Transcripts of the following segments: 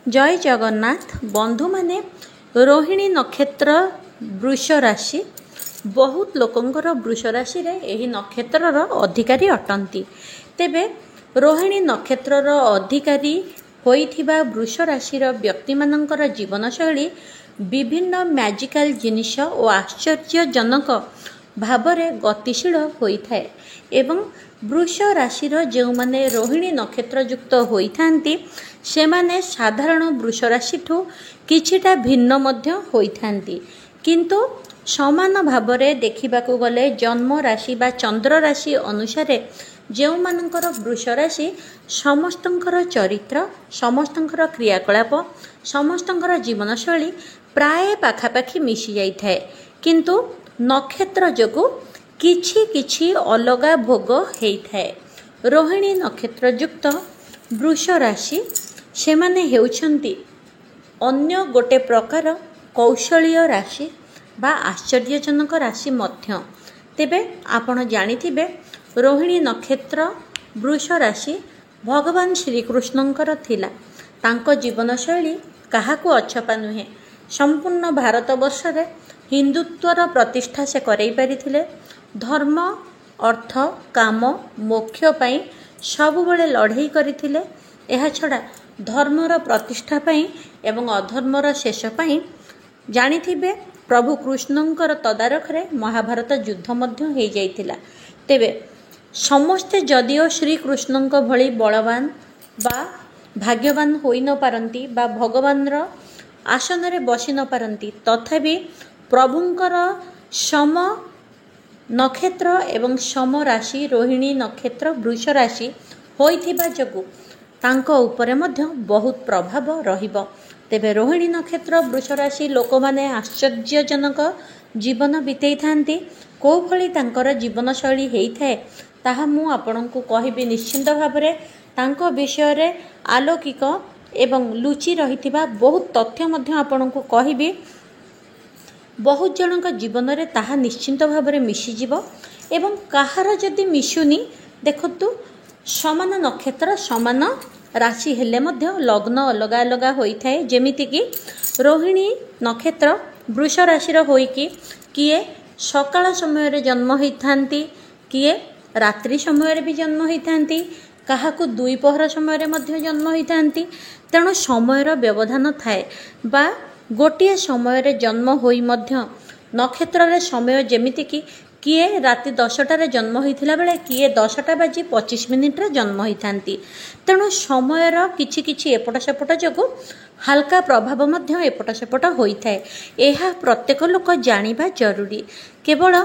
जय जगन्नाथ बंधु माने रोहिणी नक्षत्र वृष राशि बहुत लोकंकर वृष राशि रे एही नक्षत्रर अधिकारी अटंती। तेबे रोहिणी नक्षत्रर अधिकारी होइथिबा वृष राशिर व्यक्ति मानकर जीवन शैली विभिन्न मैजिकल जिनिष और आश्चर्यजनक भावरे गतिशील होइथाए एवं वृष राशिर जो माने रोहिणी नक्षत्र युक्त होइथांती से माने साधारण वृष राशि ठू किछिटा भिन्न मध्य होइथांती, किंतु समान भावरे देखिबाकू गले जन्म राशि बा चंद्र राशि अनुसार जो मानकर वृष राशि समस्तंकर चरित्र समस्तंकर क्रियाकलाप समस्तंकर जीवनशैली प्राय पाखापाखि मिसी जाइथाए, किंतु नक्षत्र जोगु किछि किछि अलगा भोग हेइथाए। रोहिणी नक्षत्र युक्त वृष राशि से माने हेउछंती अन्य गोटे प्रकार कौशल्य राशि बा आश्चर्यजनक राशि मध्य। तेबे आपण जानिथिबे रोहिणी नक्षत्र वृष राशि भगवान श्रीकृष्णंकर थिला। तांको जीवन शैली काहाकू अछपा नुहे। संपूर्ण भारत वर्ष रे हिंदुत्वर प्रतिष्ठा से करई पारिथिले। धर्म अर्थ काम मोक्ष पाई सबुबले लड़ाई करथिले। एहा छड़ा धर्मर प्रतिष्ठा पाई एवं अधर्मर शेष पाई जानिथिबे प्रभु कृष्णंकर तदारख रे महाभारत युद्ध मध्य हो जाइतिला। तेबे समस्ते जदिओ श्रीकृष्णंक भली बलवान बा भाग्यवान होई न पारंती बा भगवानर आसन रे बसी न पारंती, तथापि प्रभुंकर सम नक्षत्र एवं सम राशि रोहिणी नक्षत्र वृष राशि होइथिबा जगु तांको उपरे मध्य बहुत प्रभाव रहिबो। तेबे रोहिणी नक्षत्र वृष राशि लोक माने आश्चर्यजनक जीवन बितेई थांती। को भली तांकर जीवन शैली हेइथाए ताहा मु आपनकु कहिबि निश्चिंत भाबरे। तांको विषय रे आलोकिक एवं लुचि रहिथिबा बहुत तथ्य मध्य आपनकु कहिबि। बहुत जनक जीवन रे ताहा निश्चिंत भाबरे मिसी जीवो एवं काहार जदि मिशुनी देखतु समान नक्षत्र समान राशि हेले मध्य लग्न अलगा अलगा होइथाए। जेमिति कि रोहिणी नक्षत्र वृष राशिर होइकि किए सकाळ समय रे जन्म होइथांती, किए रात्रि समय रे भी जन्म होइथांती, काहाकू दुई पहर समय रे मध्य जन्म होइथांती। तेणु समयर व्यवधान थाए बा गोटिए समय रे जन्म होई मध्य नक्षत्र रे समय जेमिति कि किए राति 10टार जन्म होइथिला बेले किए 10:25 रे जन्म होइथांती। तेणु समयर किछि किछि एपट सेपट जोगु हल्का प्रभाव मध्य एपट सेपट होइथाए। एहा प्रत्येक लोक जानिबा जरूरी। केवल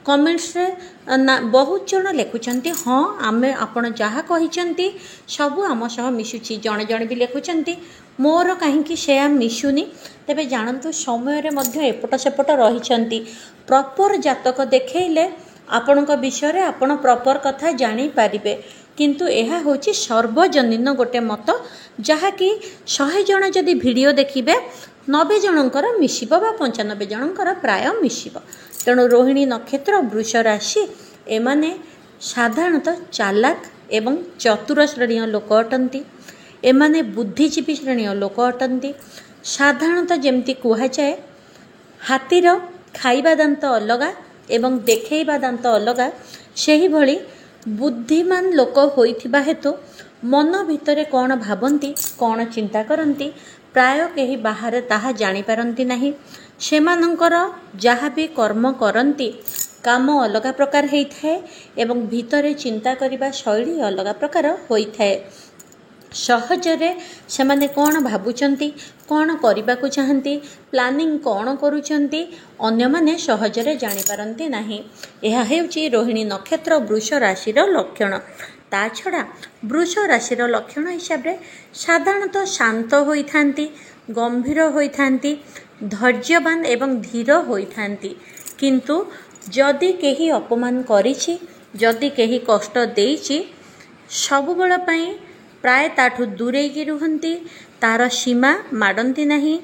कमेंट्स रे बहुत जन लिखुचंती हाँ आमे आपण जहाँ कहिचंती सबु आम सह मिशुची। जणे जणे भी लिखुचंती मोर काहींकी सेया मिशुनी। तेबे जानतु समय रे मध्य एपट सेपट रहिचंती। प्रॉपर जातक देखैले आपणक विषय रे आपण प्रॉपर कथा जानि पारिबे, किंतु एहा होची सर्वजनीन गोटे मत जहा कि 100 जन जदि वीडियो देखिबे 90 जनकर मिसिबो बा 95 जनकर प्राय मिसिबो। तेणु रोहिणी नक्षत्र वृष राशि एमाने साधारणतः चालाक एवं चतुर श्रेणीय लोक अटंती। एमाने बुद्धिजीवी श्रेणीय लोक अटंती। साधारणतः जेमती कुहा जाए हाथीर खाइबा दांत अलगा एवं देखैबा दांत अलगा, सेही भली बुद्धिमान लोक होइथिबा हेतु मन भितरे कौन भाबंती कौन चिंता करंती प्राय केही बाहर ताहा जानि पारंती नाही। सेमानंकर जहाँ भी कर्म करंती काम अलगा प्रकार हेइथाए एवं भितरे चिंता करिबा शैली अलगा प्रकार होइथाए। सहजरे सेमाने कौन भाबुचंती कौन करिबाकू चाहंती प्लानिंग कौन करूचंती अन्य माने सहजरे जानि पारंती नाही। एहा हेउची रोहिणी नक्षत्र वृष राशिर लक्षण। ता छड़ा वृष राशिर लक्षण हिसाब रे साधारणतः शांत होइथांती, गंभीर होइथांती, धैर्यवान एवं धीर होइथांती। किंतु जदि केही अपमान करिछि जदि केही कष्ट देइछि सबुबेल पई प्राय ताठू दूरेकी रुहंती। तार सीमा माडंती नहीं।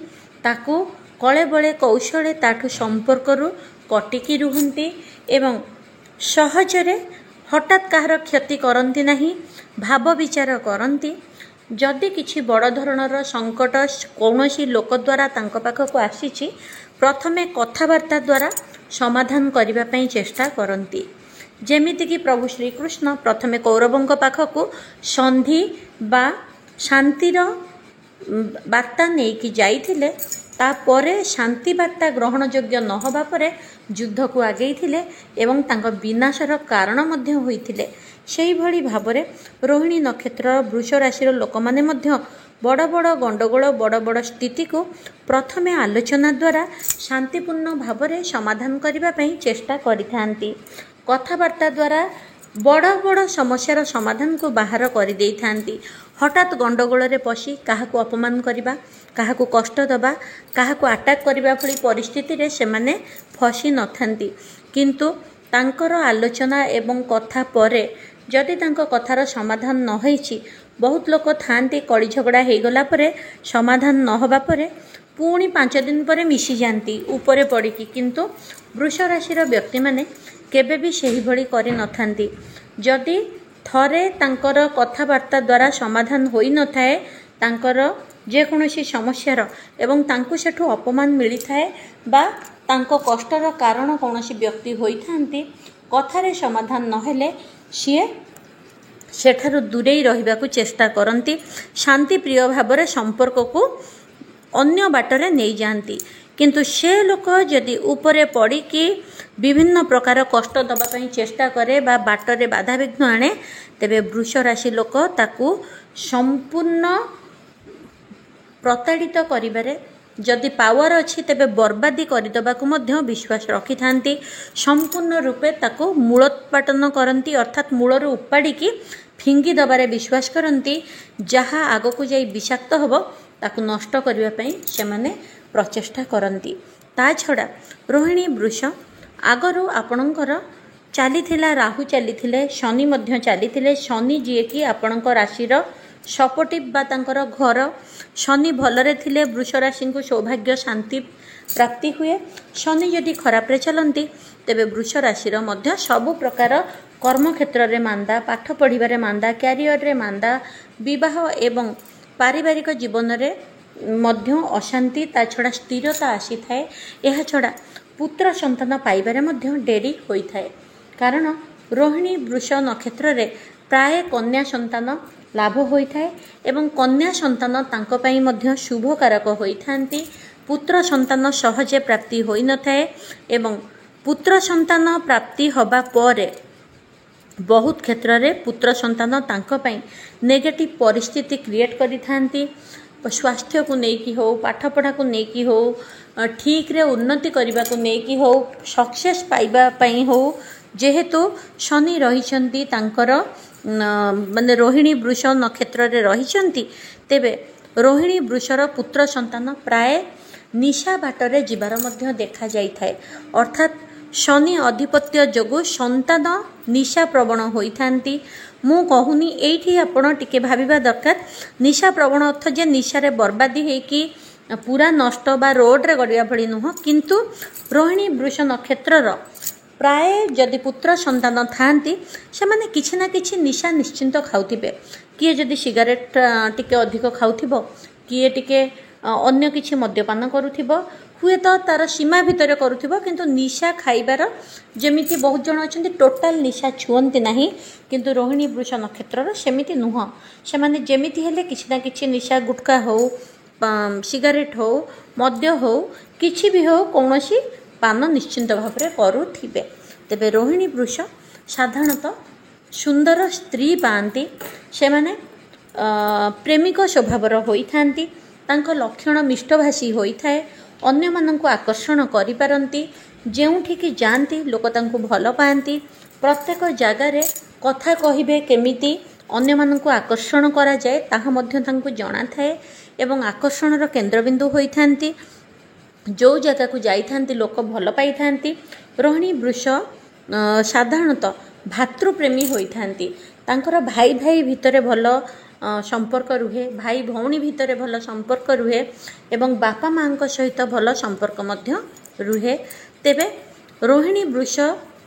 ताकू कले बले कौशले ताठू संपर्करू कटिकी रुहंती एवं सहजरे हठात कहार क्षति करंती नहीं। भाव विचार करंती। जदि किछि बड़ धरणर संकट कौनसी लोक द्वारा तांको पाखकु आसीछि प्रथमे कथबार्ता द्वारा समाधान करने पई चेष्टा करती। जेमितिकी प्रभु श्रीकृष्ण प्रथमे कौरवों पाखकु संधि बा शांतिर बार्ता नहीं जाइथिले, तापरे शांति बार्ता ग्रहण योग्य नहबा परे युद्ध को आगई थिले एवं तांको विनाशर कारण मध्य होइथिले। सेही भली भाबरे रोहिणी नक्षत्र वृष राशि लोक माने मध्य बड़ बड़ गंडगोल बड़ बड़ स्थिति को प्रथमे आलोचना द्वारा शांतिपूर्ण भावरे समाधान करने पई चेष्टा करिथांती। कथबार्ता द्वारा बड़ बड़ समस्यार समाधान को बाहर कर देई थांती। हठात गंडगोल रे पशी काहाकू अपमान करबा, काहाकू कष्ट दबा, काहाकू अटैक करबा भली परिस्थिति रे सेमाने फसी न थांती। किंतु तांकर आलोचना एवं कथा परे जदि तांको कथार समाधान न होईछि, बहुत लोक थांती कड़ी झगड़ा हो गला परे समाधान न होबा परे पुणी 5 दिन पर मिसी जाती ऊपरे पड़िकी। किंतु वृष राशि व्यक्ति माने केबे भी सेही भली करि न थांती। जदि थरे तांकर कथबार्ता द्वारा समाधान होई न थाए, तांकर जेकोसी समस्यार एवं तांको सेठु अपमान मिली थाए बा तांको कष्टर कारण कौनसी व्यक्ति होई थांती, कथारे समाधान नहेले सीए सेठारु दूरेई रहिबाकु चेष्टा करती। शांति प्रिय भावरे संपर्क को अन्य बाटरे नहीं जाती। किंतु से लोक जदि ऊपरे पड़ी कि विभिन्न प्रकार कष्ट दबापी चेष्टा करे बा बाटरे बाधा विघ्न आणे, तेबे वृष राशि लोक ताकू संपूर्ण प्रताड़ित करिबारे जदि पावर अच्छी तेबे बर्बादी करदेबाकू मध्य विश्वास रखि थांती। संपूर्ण रूपे ताकू मूलोत्पाटन करती, अर्थात मूलर उपाड़ी की फिंगी दबारे विश्वास करती। जहाँ आगकू जाई विषाक्त होबो ताकू नष्ट करबा पई सेमाने प्रचेष्टा करती। ता छड़ा रोहिणी वृष आगरू आपणकर चलीथिला राहु चलीथिले, शनि मध्य चलीथिले। शनि जी कि आपणकर राशिर सपोर्टिव बा तांकर घर शनि भलरे थिले वृष राशि को सौभाग्य शांति प्राप्ति हुए। शनि जदि खराब रे चलती तेबे वृष राशिर मध्य सबु प्रकार कर्म क्षेत्र रे मांदा, पाठ पढ़िबारे मांदा, क्यारियर रे मांदा, विवाह एवं पारिवारिक जीवन रे मध्य अशांति, ता छड़ा स्थिरता आसी थाए। यह छड़ा पुत्र संतान पाइबारे मध्य डेरी होई थाए, कारण रोहिणी वृष नक्षत्र रे प्राय कन्या संतान लाभ होई थाए एवं कन्या संतान तांको पई मध्य शुभकारक होई थांती। पुत्र संतान सहजे प्राप्ति होई न थाए एवं पुत्र संतान प्राप्ति हबा परे बहुत क्षेत्र रे पुत्र संतान तांको पई नेगेटिव परिस्थिति क्रिएट करि थांती। स्वास्थ्य को लेकिन हो, पाठ पढ़ा को लेकिन हो, ठीक रे उन्नति करने को लेकिन हो, सक्सेस पाइबा पई हो, जेहेतु शनि रहिछंती तांकर माने रोहिणी वृष नक्षत्र रे रहिछंती, तेबे रोहिणी वृषर पुत्र संतान प्राय निशा बाटरे जीवार मध्य देखा जाई थाए। अर्थात शनि अधिपत्य जोगु संतान निशा प्रवण होई थांती। मु कहूनी एठी आपण टिके भाबिबा दरकार, निशा प्रवण अर्थ जे निशारे बर्बादी है कि पूरा नष्ट बा रोड रे गड़िया भली नुह, किंतु रोहिणी वृष नक्षत्र प्राय जदि पुत्र संतान थांती से माने किछि ना किछि निशा निश्चिंत खाउथिबे। किए जदि सिगारेट टिके अधिक खाउथिबो, किए टिके अन्य किछि मद्यपान करुथिबो, हुए तो तार सीमा भितर करुथिबो, किंतु निशा खाइबार जेमिति बहुत जण अछंती टोटाल निशा छुअंती नाही, किंतु रोहिणी वृष नक्षत्र सेमिति नुह। से माने जेमिति हेले किछि ना किछि निशा गुटखा हो, सिगारेट हो, मद्य हो, किछि भी हो, कौनसी पान निश्चिंत भाव में करुथिबे। तेबे रोहिणी वृष साधारणतः सुंदर स्त्री पाती, से माने प्रेमिक स्वभावर होई थांती, तांको लक्षण मिष्टभाषी होई थाए, अन्य माननकु आकर्षण करि पारंती, जेउठिकी जाती लोक तांको भल पाती, प्रत्येक जगार कथा कहिबे केमिति अन्य माननकु आकर्षण करा जाए ताहा मध्य तांको जଣା थाए एवं आकर्षणर केंद्रबिंदु होई थांती। जो जगह को जाई थांती लोक भल पाई थांती। रोहिणी वृष साधारणतः भातृप्रेमी होई थांती, तांकर भाई भाई भितरे भल संपर्क रुहे, भाई भौणी भितरे भल संपर्क रुहे एवं बापा माँ सहित भल संपर्क मध्य रुहे। तेबे रोहिणी वृष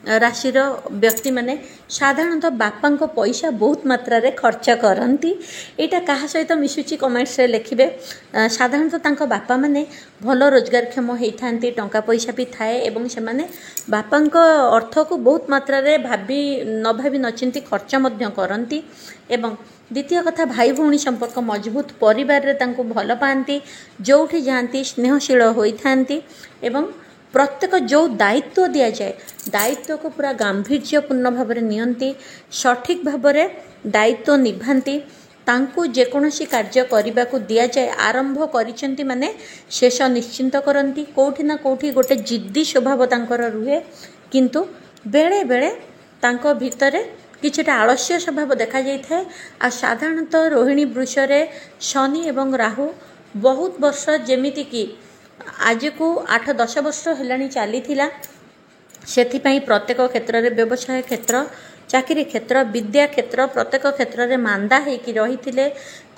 राशि व्यक्ति माने साधारणतः बापा पैसा बहुत मात्रा रे खर्च करती। यहाँ क्या सहित मिशुची कमेंट्स रे लिखिबे। साधारणतः बापा माने भल रोजगारक्षम होता टंका पैसा भी थाए एवं से माने बापा अर्थ को बहुत मात्रा रे न भावी नचिंती खर्च मध्य करती। एवं द्वितीय कथा भाई भौणी संपर्क मजबूत परिवार रे तांको भल पाती जोठी जाती स्नेहशील होती एवं प्रत्येक जो दायित्व दि जाए दायित्व को पूरा गांभीर्यपूर्ण भाव में नियंती सठिक भाव में दायित्व निभांती तांको जेकोसी कार्य करने को दि जाए आरंभ करिसेंती माने शेष निश्चिंत करती कोठी ना कोठी गोटे जिद्दी स्वभाव तांकर रुहे किंतु बेले बेले तांको भितरे किछटा आलस्य स्वभाव देखा जाए। आ साधारणतः रोहिणी वृष रे शनि एवं राहु बहुत वर्ष जेमिति कि आज को 8-10 वर्ष हेलाणी चली से प्रत्येक क्षेत्र में व्यवसाय क्षेत्र चाकरी क्षेत्र विद्या क्षेत्र प्रत्येक क्षेत्र में मांदा होकि रही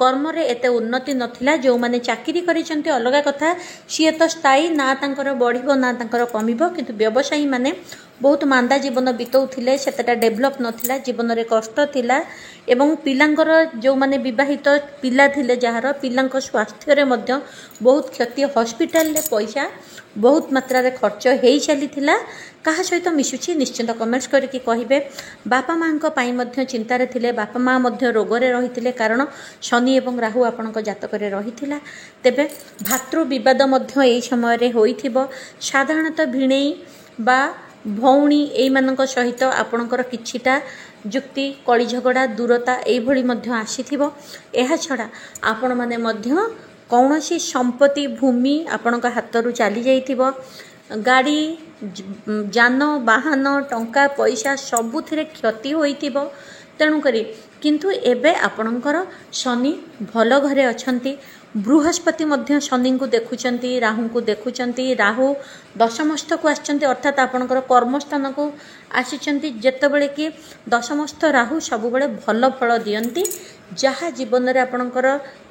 कर्म रे एते उन्नति नथिला जो माने चाकरी करिसेंती अलग कथा सी तो स्थायी ना तांकर बढ़िबो ना तांकर कमिबो किंतु व्यवसायी माने बहुत मांदा जीवन बिताउथिले सेटा डेभलप नथिला जीवन रे कष्ट थिला एवं पिलांकर जो माने विवाहित पिला थिले जहार पिलांक स्वास्थ्य रे मध्य बहुत क्षति हॉस्पिटल रे पैसा बहुत मात्रा रे खर्च हेई चली थिला। कहा सहित मिशुची निश्चिंत कमेंट्स करके कहिबे। बापा माँ पाई मध्य चिंतार थिले बापा माँ मध्य रोगरे रही कारण शनि एवं राहु आपणक जातक रही तेबे भातृ विवाद मध्य एई समय रे होइथिबो। साधारणतः भिणेई बा भौणी एई मानक सहित आपणकर किछिटा जुक्ति कଳି झगड़ा दूरता एई भली मध्य आसीथिबो। एहा छडा आपण माने मध्य कौनसी संपत्ति भूमि आपणक हातरू चली जाइथिबो गाड़ी जान बाहन टंका पैसा सबुथिरे क्षति होइथिबो। तेणुकरी किंतु एबे आपणकर शनि भल घरे अछंती बृहस्पति मध्य शनि को देखुचंती राहु को देखुचंती राहु दशमस्थ को आछंती अर्थात आपणकर कर्मस्थान को आसीचंती जेतेबेले कि दशमस्थ राहु सबुबेले भल फल दियंती जहाँ जीवन रे आपणकर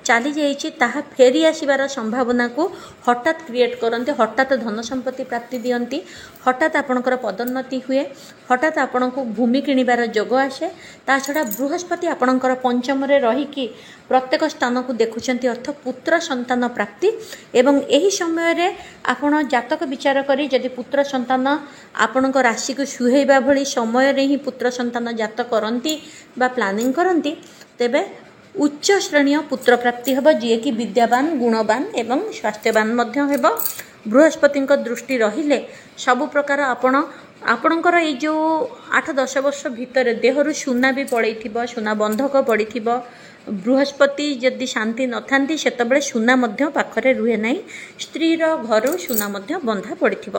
चली जाइए ताहा फेरी आसबार संभावना को हठात क्रिएट करते हठात धन संपत्ति प्राप्ति दियंती हठात आपणकर पदोन्नति हुए हठात आपण को भूमि किणिबार योग आसे। ता छड़ा बृहस्पति आपणकर पंचम रे रही कि प्रत्येक स्थान को देखुचंती अर्थ पुत्र संतान प्राप्ति एवं एही समय रे आपण जातक विचार करी जदि पुत्र संतान आपणक राशि को सुहेबा भली समय रे ही पुत्र संतान जात करंती बा प्लानिंग करंती तेबे उच्च श्रेणी पुत्र प्राप्ति हेब जी कि विद्यावान गुणवान एवं स्वास्थ्यवान मध्य हेब। बृहस्पति दृष्टि रहिले सबु प्रकार आपणकर ये जो 8-10 वर्ष भितर देहरु सुना भी पड़े सुना बंधक पड़ी बृहस्पति जदि शांति न था सेतबेले सुना मध्य पाखरे रुहे नहीं स्त्रीर घर सुना मध्य बंधा पड़ी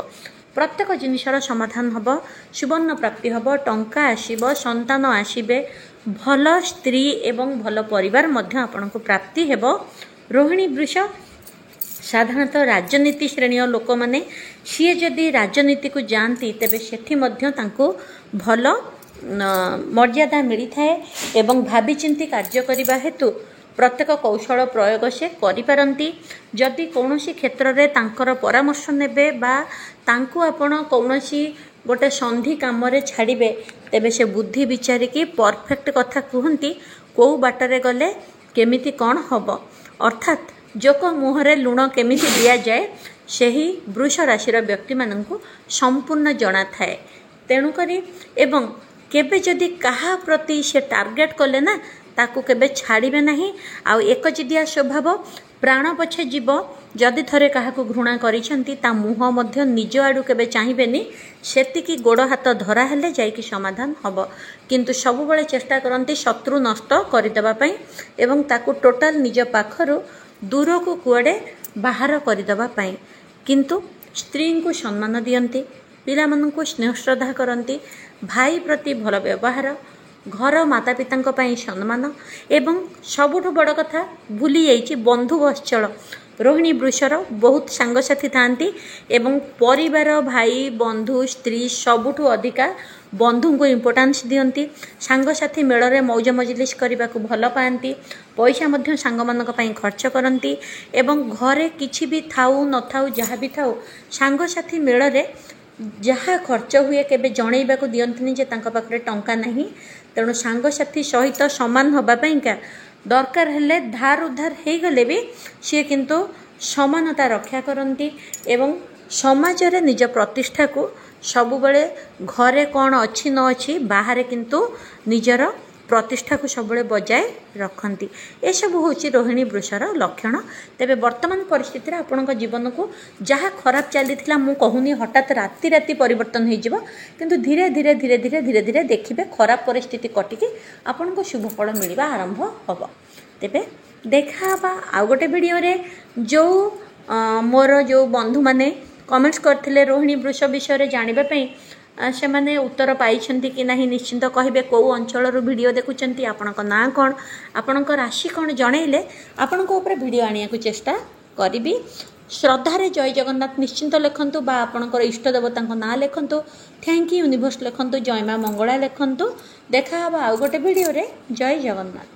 प्रत्येक जिनिसर समाधान हब सुवर्ण प्राप्ति हब टंका आसीब संतान आसीबे भल स्त्री एवं भल परिवार मध्य आपनको प्राप्ति हेब। रोहिणी वृष साधारणतः राजनीति श्रेणी लोक मैंने सी जदि राजनीति को जाती तेबे सेठी मध्य तांको भल मर्यादा मिली थाए एवं भावी चिंती कार्य करने हेतु प्रत्येक कौशल प्रयोग से करिपारंती। जदि कौनसी क्षेत्र में तांकर परामर्श नेबे बा तांको आपण कौनसी गोटे संधि काम रे छाड़िबे तेबे से बुद्धि विचारिकी परफेक्ट कथा कहती कौ बाटरे गले केमिति कौन हब अर्थात जोक मुहरे लुण केमिति दिया जाए सही वृष राशि व्यक्ति माननकु संपूर्ण जना थाए। तेणुकरी एवं केबे जदि कहा प्रति से टार्गेट कले ना ताकू केबे छाड़िबे नहीं आउ एकजिदिया स्वभाव प्राण पछे जीव जदि थरे काहाकू घृणा करिसेंती ता मुह मध्य निज आडू केबे चाहिबेनी सेतिकी गोड़ हाथ धरा हेले जाइकी समाधान हब किंतु सबुबले चेष्टा करंती शत्रु नष्ट करदेबा पई एवं ताकू टोटाल निज पाखरु दूर को कुआडे बाहर करदेबा पई किंतु स्त्री को सम्मान दियंती पिला माननकु स्नेह श्रद्धा करंती भाई प्रति भल व्यवहार घर माता पिता सम्मान एवं सबुठ बड़ कथा भूली जाइए बंधु वत्सल रोहिणी वृषर बहुत सांगसाथी थांती एवं परिवार भाई बंधु स्त्री सबुठ अधिका बंधु को इम्पोर्टान्स दियंती सांगसाथी मेल मौज मजलिस करने को भल पाती पैसा मध्य सांग मानक पई खर्च करती एवं घरे किछि भी थाउ न थाउ जहाँ भी थाउ सांगसाथी मेल जहाँ खर्च हुए केबे जणैबाकू दियंतनी जे तांका पाखरे टंका नहीं। तेणु सांगसाथी सहित समान होबापाइंका दरकार हेले धार उधार हो गले भी सी किंतु समानता रक्षा करती एवं समाज रे निज प्रतिष्ठा को सबुबले घरे कौन अच्छी न अच्छी बाहर किंतु निजर प्रतिष्ठा को सब बजाय रखती। ये सब हूँ रोहिणी वृषर लक्षण। तेबे वर्तमान परिस्थिति रे आपणक जीवन को जहाँ खराब चली मु कहूनी हठात राति राति परिवर्तन हो किंतु धीरे धीरे धीरे धीरे धीरे धीरे देखिए खराब परिस्थिति कटिकी आपण को शुभ फल मिलवा आरंभ हम। तेबे देखा आउ गोटे वीडियो रे जो मोर जो बंधु माने कमेंट्स करथिले रोहिणी वृष विषय जानापी से माने उत्तर पाई कि नहीं निश्चिंत कहे कौ अंचल वीडियो देखुंत आपण ना कौन आपण राशि कौन जनइले आपण वीडियो आने को चेष्टा करी। श्रद्धारे जय जगन्नाथ निश्चिंत लिखंतु बा आपणकर इष्ट देवता ना लिखंतु थैंक यू यूनिवर्स लिखंतु जय माँ मंगला लिखंतु। देखा आउ गोटे वीडियो रे जय जगन्नाथ।